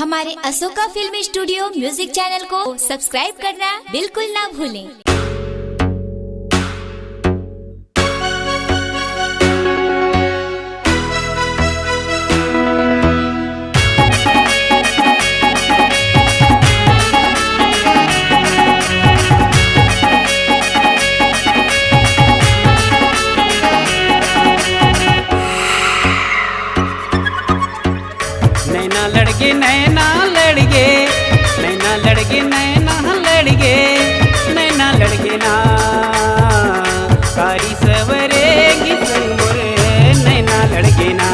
हमारे Ashoka film studio music channel को subscribe करना बिल्कुल ना भूलें। नैना लड़के नैना लड़के नैना लड़के नैना लड़के नैना लड़के ना कारी सवरेगी संग मोरे नैना लड़के ना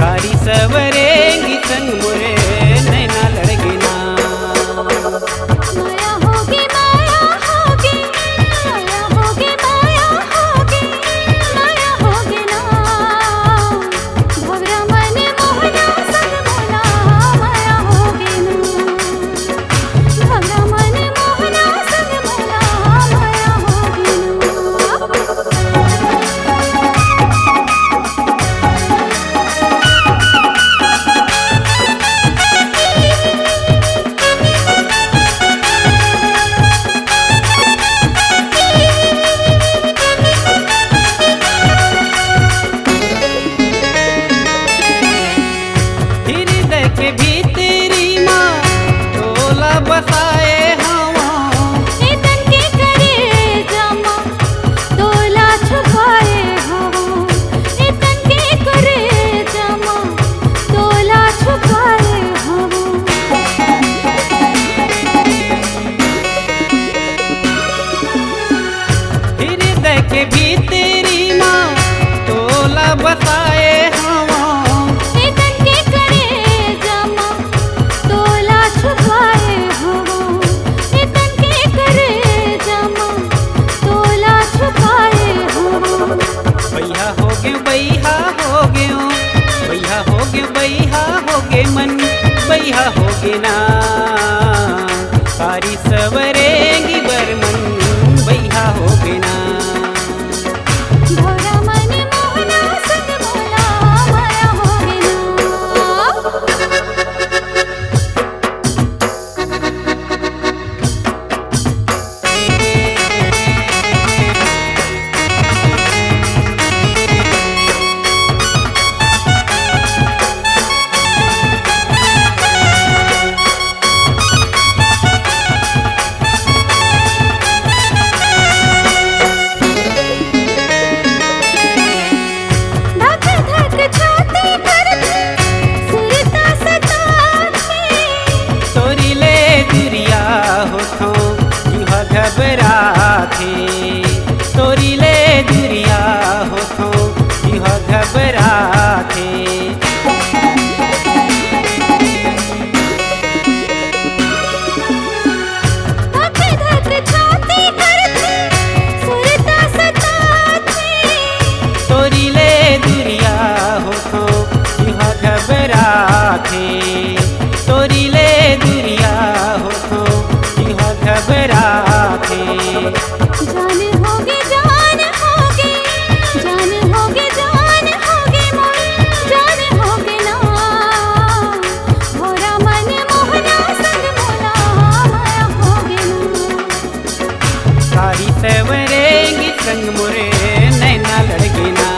कारी सवरेगी संग मोरे नैना लड़के ना माया होगी माया होगी माया होगी माया होगी माया होगी ना भवरा मन मोहना संग मोला माया होगी ना भवरा मन मोहना संग मोला माया होगी हृदय के भीतरी माँ टोला बसाए हवा तन के करे जमा तोला छुपाए हवा तन के करे जमा तोला छुपाए हृदय के भीतरी माँ टोला बसाए हवा तन के करे जमा तोला छुपाए हवा तन के करे जमा तोला छुपाए हवा बैहा हो गयो बैहा हो गयो बैहा हो गयो बैहा हो गे मन बैहा हो गे ना कारी सवरेगी बरमन बैहा हो गे ना भवरा मन मोहना संग मोला माया होगी ना धक धक छाती करती सुरता सताती तोरी ले दुरिया होठों जुहा घबरा थे तोरी ले दुरिया होठों जुहा घबरा थे धक धक छाती करती सुरता सताती तोरी ले दुरिया होठों जुहा घबरा थे तोरी ले दुरिया होठों जुहा घबरा थे जान होगी जान होगी जान होगी जान होगी मोर जान होगी ना भवरा मन मोहना संग मोला माया होगी ना कारी सवरेगी संग मोरे नैना लड़के ना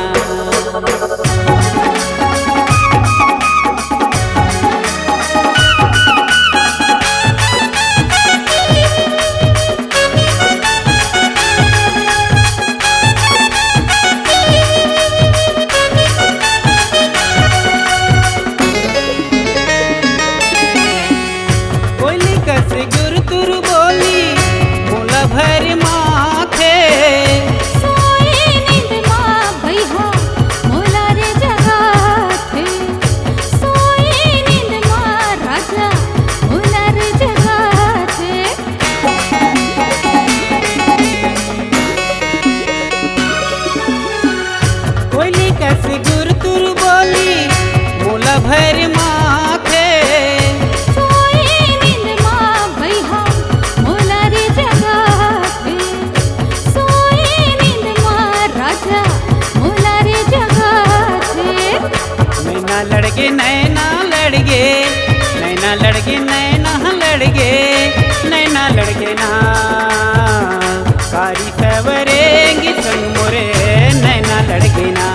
लड़गे नैना लड़गे नैना लड़गे ना कारी सवरेंगी संग मोरे नैना लड़गे ना